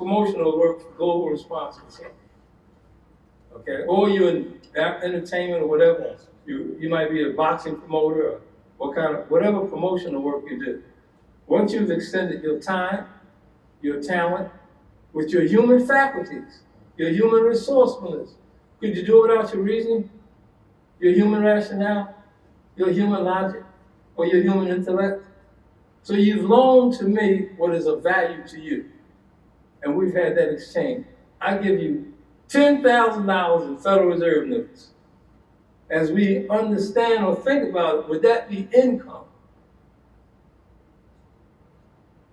promotional work for global response consulting. Okay, or you're in entertainment or whatever. You might be a boxing promoter or whatever promotional work you do. Once you've extended your time, your talent, with your human faculties, your human resourcefulness, could you do it without your reasoning, your human rationale, your human logic, or your human intellect? So you've loaned to me what is of value to you. And we've had that exchange. I give you $10,000 in Federal Reserve notes. As we understand or think about it, would that be income?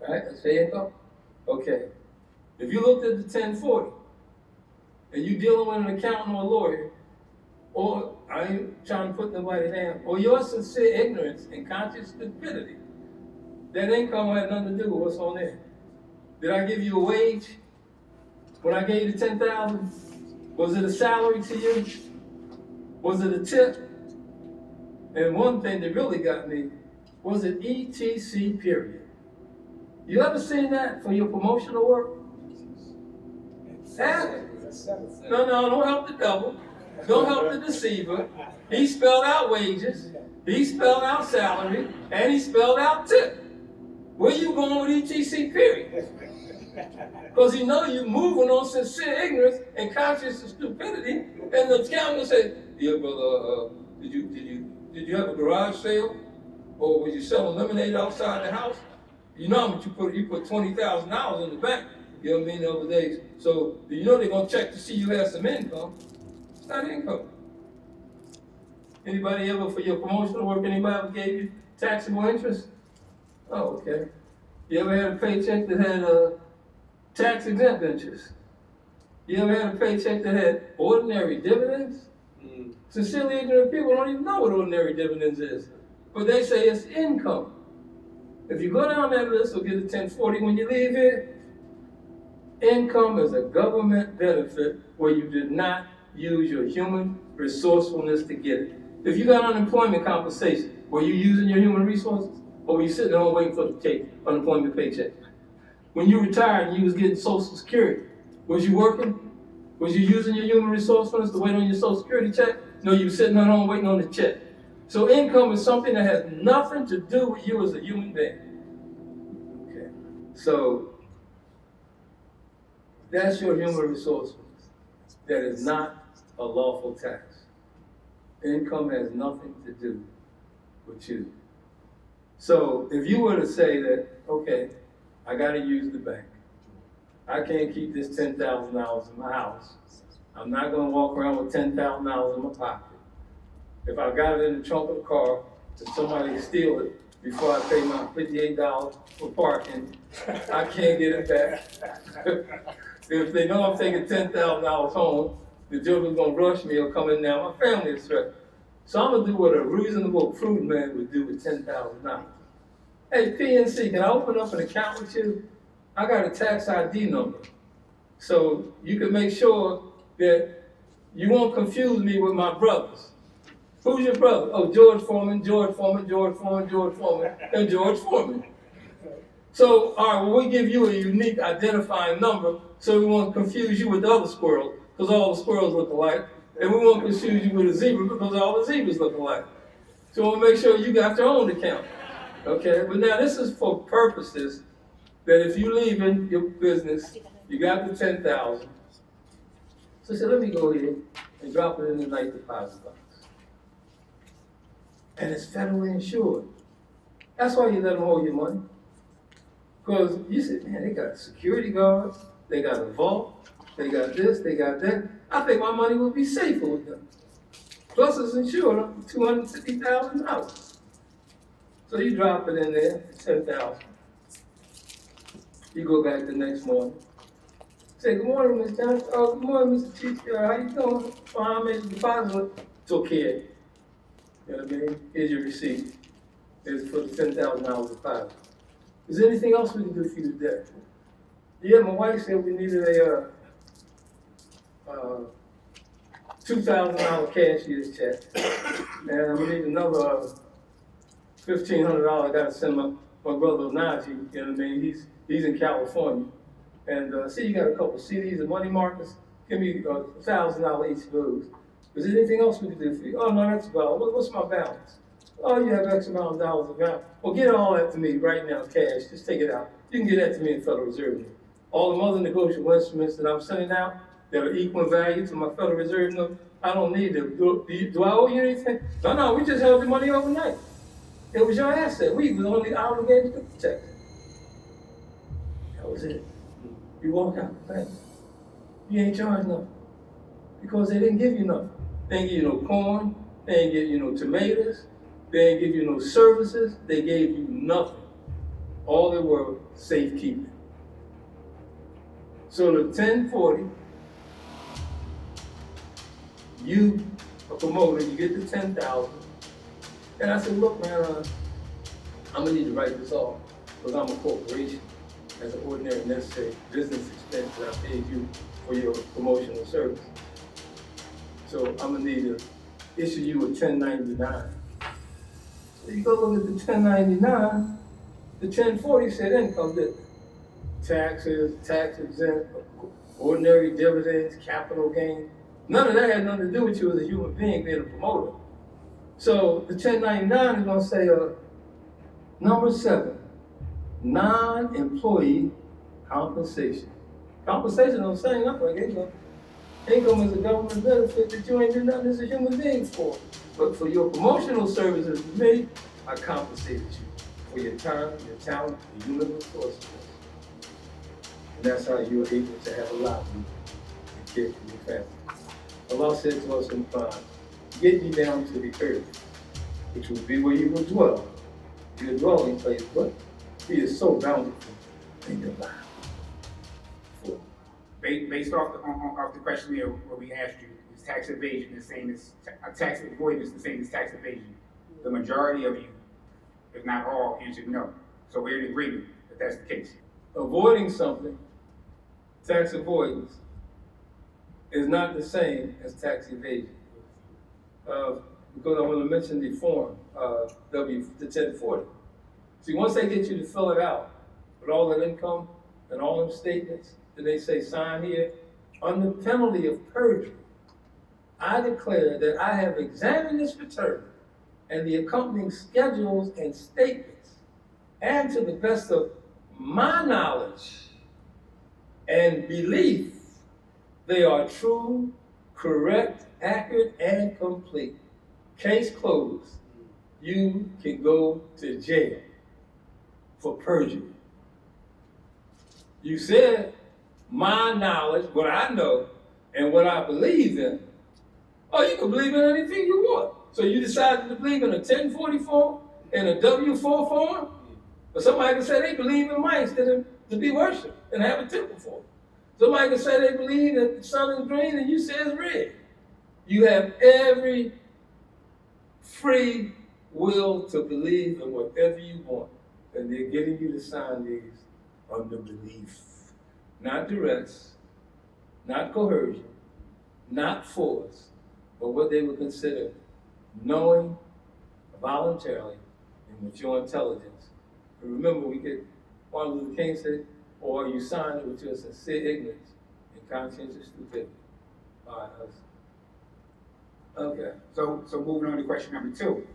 Right? Let's say income? Okay. If you looked at the 1040, and you're dealing with an accountant or a lawyer, or I ain't trying to put nobody down, or your sincere ignorance and conscious stupidity, that income had nothing to do with what's on there. Did I give you a wage? When I gave you the 10,000, was it a salary to you? Was it a tip? And one thing that really got me, was it ETC period? You ever seen that for your promotional work? No, don't help the devil. Don't help the deceiver. He spelled out wages, he spelled out salary, and he spelled out tip. Where you going with ETC period? Because you know you're moving on sincere ignorance and conscious stupidity, and the accountant will say, "Yeah, brother, did you have a garage sale, or was you selling lemonade outside the house? You know how much you put $20,000 in the bank. You know what I mean, the other days. So you know they're gonna check to see you have some income. It's not income. Anybody ever, for your promotional work, anybody ever gave you taxable interest? Oh, okay. You ever had a paycheck that had tax exempt interest? You ever had a paycheck that had ordinary dividends? Sincerely ignorant people don't even know what ordinary dividends is, but they say it's income. If you go down that list, we'll get a 1040 when you leave here. Income is a government benefit where you did not use your human resourcefulness to get it. If you got unemployment compensation, were you using your human resources? Or were you sitting home waiting for the unemployment paycheck? When you retired and you was getting Social Security, was you working? Was you using your human resourcefulness to wait on your Social Security check? No, you were sitting at home waiting on the check. So income is something that has nothing to do with you as a human being. Okay. So that's your human resourcefulness. That is not a lawful tax. Income has nothing to do with you. So if you were to say that, okay, I got to use the bank. I can't keep this $10,000 in my house. I'm not going to walk around with $10,000 in my pocket. If I got it in the trunk of the car, if somebody steal it before I pay my $58 for parking, I can't get it back. If they know I'm taking $10,000 home, the judge going to rush me or come in now. My family is threatened. So I'm going to do what a reasonable, prudent man would do with $10,000. Hey, PNC, can I open up an account with you? I got a tax ID number. So you can make sure that you won't confuse me with my brothers. Who's your brother? Oh, George Foreman, George Foreman, George Foreman, George Foreman, and George Foreman. So, all right, well, we give you a unique identifying number so we won't confuse you with the other squirrels, because all the squirrels look alike, and we won't confuse you with a zebra because all the zebras look alike. So we'll make sure you got your own account. Okay, but now this is for purposes that if you leave in your business, you got the 10,000. So I said, let me go here and drop it in the night deposit box. And it's federally insured. That's why you let them hold your money. Because you said, man, they got security guards, they got a vault, they got this, they got that. I think my money would be safer with them. Plus it's insured up to $250,000. So you drop it in there, 10,000. You go back the next morning. Say, good morning, Ms. Johnson. Oh, good morning, Mr. Chief. How you doing? I made the deposit. It's okay. You know what I mean? Here's your receipt. Here's for the $10,000 deposit. Is there anything else we can do for you today? Yeah, my wife said we needed a $2,000 cashier's check. And we need another $1,500. I got to send my brother Najee, you know what I mean? He's in California. And see, you got a couple CDs and money markets. Give me $1,000 each of those. Is there anything else we can do for you? Oh, no, that's about, what's my balance? Oh, you have X amount of dollars of balance. Well, get all that to me right now, cash. Just take it out. You can get that to me in Federal Reserve. All the other negotiable instruments that I'm sending out that are equal in value to my Federal Reserve note, I don't need them. Do I owe you anything? No, we just held the money overnight. It was your asset. We was only obligated to protect it. That was it. You walk out the bank. You ain't charged nothing. Because they didn't give you nothing. They didn't give you no corn. They didn't give you no tomatoes. They didn't give you no services. They gave you nothing. All they were safekeeping. So the 1040, you a promoter, you get the 10,000. And I said, look, man, I'm gonna need to write this off because I'm a corporation. As an ordinary necessary business expense that I paid you for your promotional service. So I'm gonna need to issue you a 1099. So you go look at the 1099, the 1040 said income did taxes, tax exempt, ordinary dividends, capital gain. None of that had nothing to do with you as a human being being a promoter. So the 1099 is gonna say number 7. Non-employee compensation. Compensation don't say nothing like income. Income is a government benefit that you ain't do nothing as a human being for. But for your promotional services to me, I compensated you for your time, your talent, the human resources. And that's how you're able to have a livelihood and care for your family. Allah said to us in Quran, get you down to the earth, which will be where you will dwell. Your dwelling place, but He is so bountiful in your life. Based off the questionnaire where we asked you, is tax evasion the same as tax avoidance the same as tax evasion? The majority of you, if not all, answered no. So we're in agreement that that's the case. Avoiding something, tax avoidance, is not the same as tax evasion. Because I want to mention the form, the 1040. See, once they get you to fill it out with all that income and all them statements, then they say sign here, under penalty of perjury, I declare that I have examined this return and the accompanying schedules and statements, and to the best of my knowledge and belief, they are true, correct, accurate, and complete. Case closed. You can go to jail for perjury. You said my knowledge, what I know, and what I believe in. Oh, you can believe in anything you want. So you decided to believe in a 1040 form and a W4 form? Or somebody can say they believe in mice to be worshipped and have a temple for them. Somebody can say they believe that the sun is green and you say it's red. You have every free will to believe in whatever you want. And they're getting you to sign these under belief. Not duress, not coercion, not force, but what they would consider knowing voluntarily and with your intelligence. And remember, we get Martin Luther King said, or you sign it with your sincere ignorance and conscientious stupidity. All right, okay. So moving on to question number 2.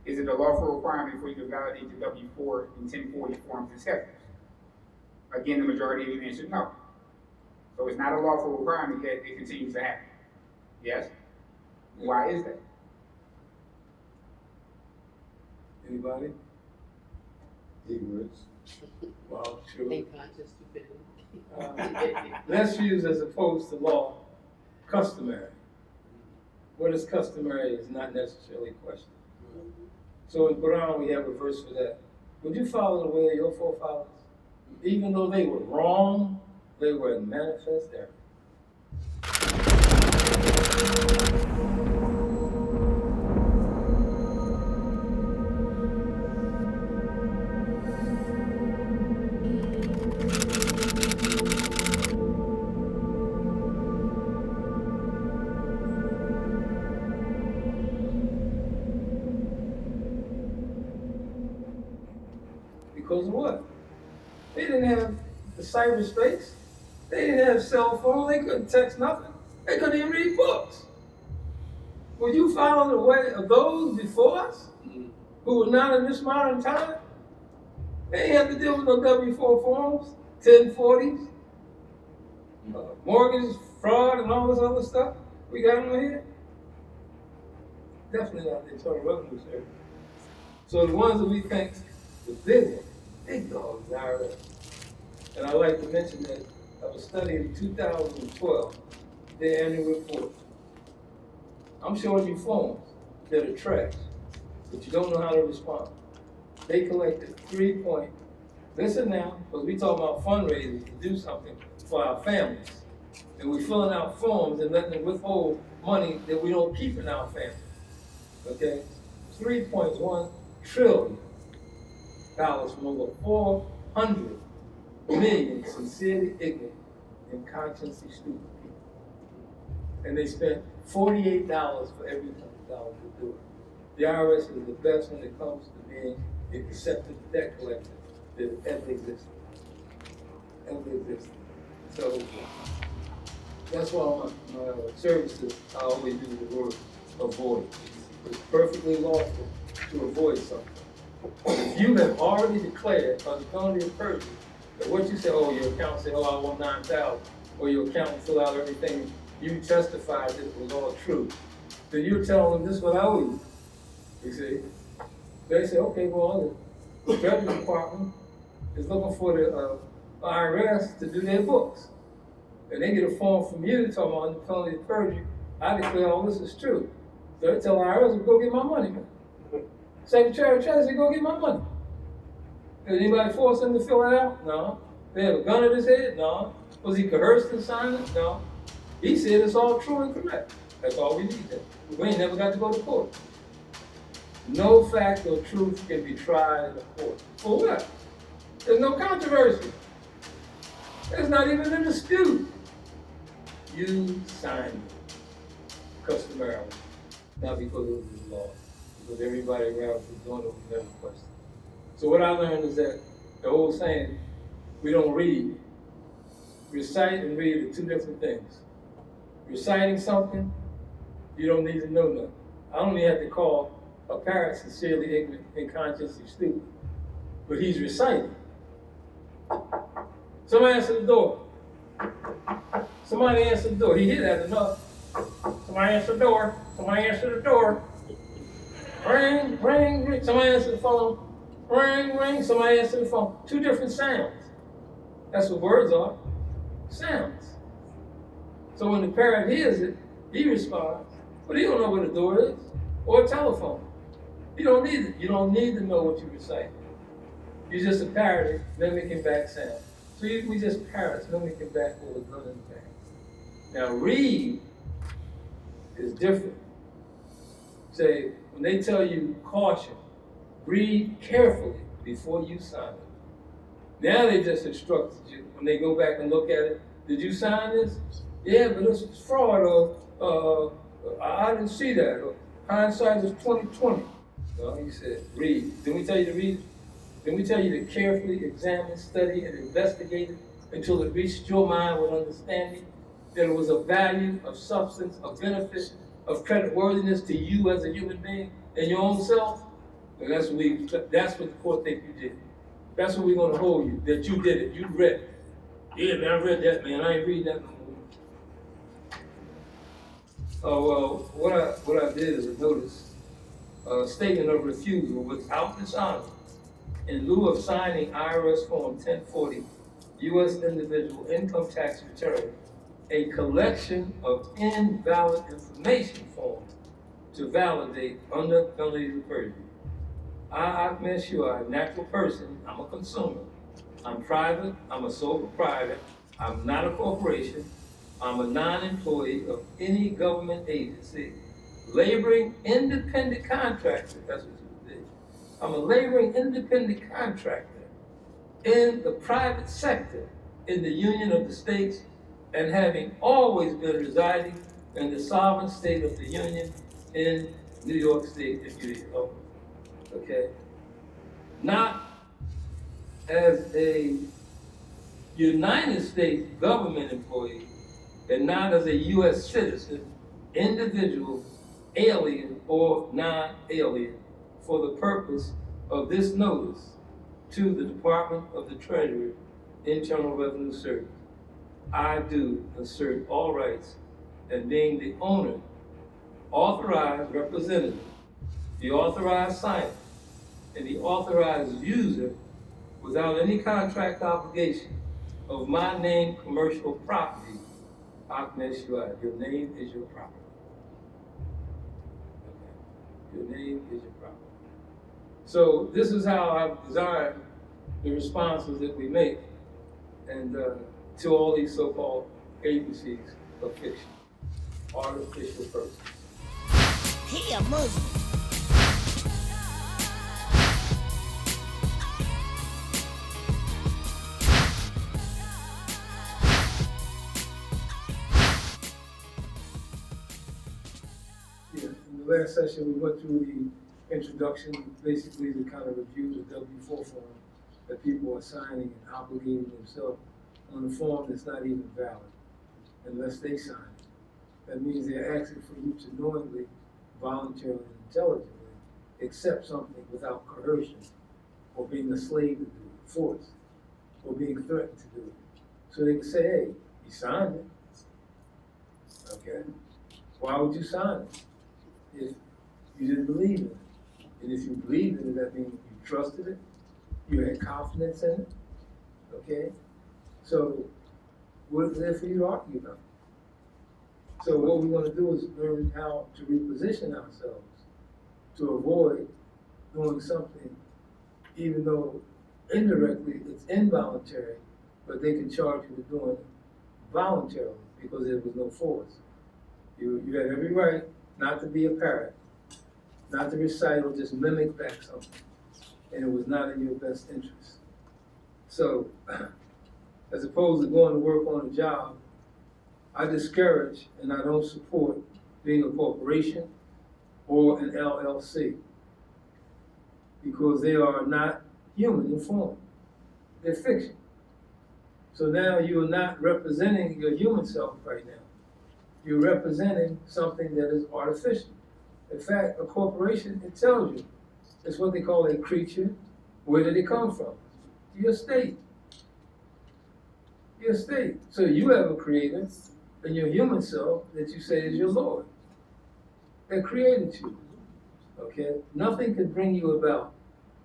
Is it a lawful requirement for you to validate the W-4 and 1040 forms and schedules? Again, the majority of you answered no. So it's not a lawful requirement, yet it continues to happen. Yes? Why is that? Anybody? Ignorance. Well, sure. Unconscious stupidity. Let's use as opposed to law, customary. What is customary is not necessarily questioned. So in Quran we have a verse for that. Would you follow the way of your forefathers? Even though they were wrong, they were in manifest error. Because of what? They didn't have the cyberspace. They didn't have cell phones, they couldn't text nothing. They couldn't even read books. Would you follow the way of those before us, who were not in this modern time? They didn't have to deal with no W-4 forms, 1040s, mortgage fraud and all this other stuff we got over here. Definitely not the Internal Revenue Service. So the ones that we think the big ones, big dogs, the IRS. And I like to mention that I was studying 2012, their annual report. I'm showing you forms that are trash, but you don't know how to respond. They collected listen now, because we talk about fundraising to do something for our families. And we're filling out forms and letting them withhold money that we don't keep in our family. Okay? $3.1 trillion from over 400 million sincerely ignorant and conscientiously stupid people. And they spent $48 for every $100 to do it. The IRS is the best when it comes to being a deceptive debt collector that ever existed. So that's why my services, I always use the word avoid. It's perfectly lawful to avoid something. If you have already declared under penalty of perjury that what you say, your accountant said, I want 9,000, or your accountant filled out everything, you testified that it was all true, then you're telling them this is what I owe you. You see? They say, okay, well, the Treasury Department is looking for the IRS to do their books. And they get a form from you talking about under penalty of perjury, I declare all this is true. So they tell the IRS, go get my money, man. Secretary of Treasury, go get my money. Did anybody force him to fill it out? No. They have a gun at his head? No. Was he coerced to sign it? No. He said it's all true and correct. That's all we need then. We ain't never got to go to court. No fact or truth can be tried in a court. For what? There's no controversy. There's not even a dispute. You signed it. Customarily. Not because it was the law. Because everybody around was doing it with never question. So what I learned is that the old saying, we don't read. Recite and read are two different things. Reciting something, you don't need to know nothing. I don't even have to call a parent sincerely ignorant and consciously stupid. But he's reciting. Somebody answer the door. Somebody answer the door. He did that enough. Somebody answer the door. Somebody answer the door. Ring, ring, ring. Somebody answer the phone. Ring, ring. Somebody answer the phone. Two different sounds. That's what words are. Sounds. So when the parent hears it, he responds. But he don't know what a door is or a telephone. You don't need it. You don't need to know what you recite. You're just a parrot mimicking back sound. So we just parrots mimicking back with a gun in the back. Now read is different. Say, when they tell you caution, read carefully before you sign it. Now they just instructed you, when they go back and look at it, did you sign this? Yeah, but it's fraud, or I didn't see that, or hindsight is 20/20. No, he said, read. Didn't we tell you to read? Didn't we tell you to carefully examine, study, and investigate it until it reached your mind with understanding that it was of value, of substance, of benefit, of creditworthiness to you as a human being and your own self? And that's what the court think you did. That's what we're gonna hold you, that you did it, you read it. Yeah, man, I read that, man, I ain't reading that no more. Oh, well, what I did is a notice, statement of refusal without dishonor in lieu of signing IRS Form 1040, U.S. Individual Income Tax Return, a collection of invalid information forms to validate under penalty of perjury. Ahmad Shuib, a natural person, I'm a consumer. I'm private, I'm a sole proprietor, I'm not a corporation, I'm a non-employee of any government agency, laboring independent contractor, that's what you did. I'm a laboring independent contractor in the private sector in the Union of the States and having always been residing in the sovereign state of the Union in New York State, if you know. Okay? Not as a United States government employee and not as a U.S. citizen, individual, alien, or non-alien for the purpose of this notice to the Department of the Treasury, Internal Revenue Service. I do assert all rights and being the owner, authorized representative, the authorized signer, and the authorized user without any contract obligation of my named commercial property, Ahmad Shuib. Your name is your property. Okay. Your name is your property. So this is how I've designed the responses that we make and to all these so-called agencies of fiction, artificial persons. He a Muslim. Yeah, in the last session, we went through the introduction, basically to kind of review the W-4 form that people are signing and obligating themselves on a form that's not even valid unless they sign it. That means they're asking for you to knowingly, voluntarily, and intelligently accept something without coercion or being a slave to do it, force, or being threatened to do it. So they can say, hey, you signed it. Okay? Why would you sign it if you didn't believe in it? And if you believed in it, that means you trusted it, you had confidence in it. Okay? So what is there for you to argue about? So what we want to do is learn how to reposition ourselves to avoid doing something, even though indirectly it's involuntary, but they can charge you with doing it voluntarily because there was no force. You had every right not to be a parrot, not to recite or just mimic back something, and it was not in your best interest. So, as opposed to going to work on a job, I discourage and I don't support being a corporation or an LLC because they are not human in form. They're fiction. So now you are not representing your human self right now. You're representing something that is artificial. In fact, a corporation, it tells you, it's what they call a creature. Where did it come from? Your state. Your state. So you have a creator in your human self that you say is your Lord. That created you. Okay? Nothing can bring you about,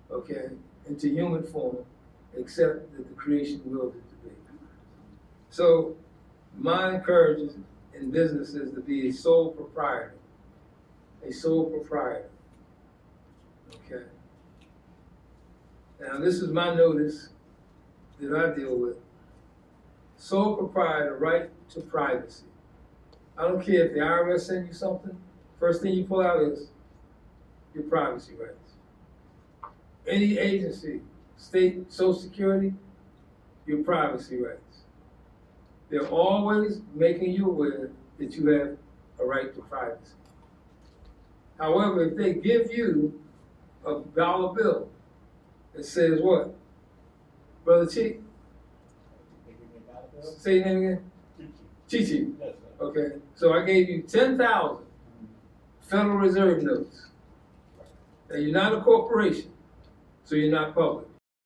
okay, into human form except that the creation willed it to be. So my encouragement in business is to be a sole proprietor. A sole proprietor. Okay? Now this is my notice that I deal with. Sole proprietor, right to privacy. I don't care if the IRS send you something, first thing you pull out is your privacy rights. Any agency, state, Social Security, your privacy rights. They're always making you aware that you have a right to privacy. However, if they give you a dollar bill that says what? Brother Chief? Say your name again? Chichi. Okay, so I gave you 10,000 Federal Reserve notes. Now you're not a corporation, so you're not public.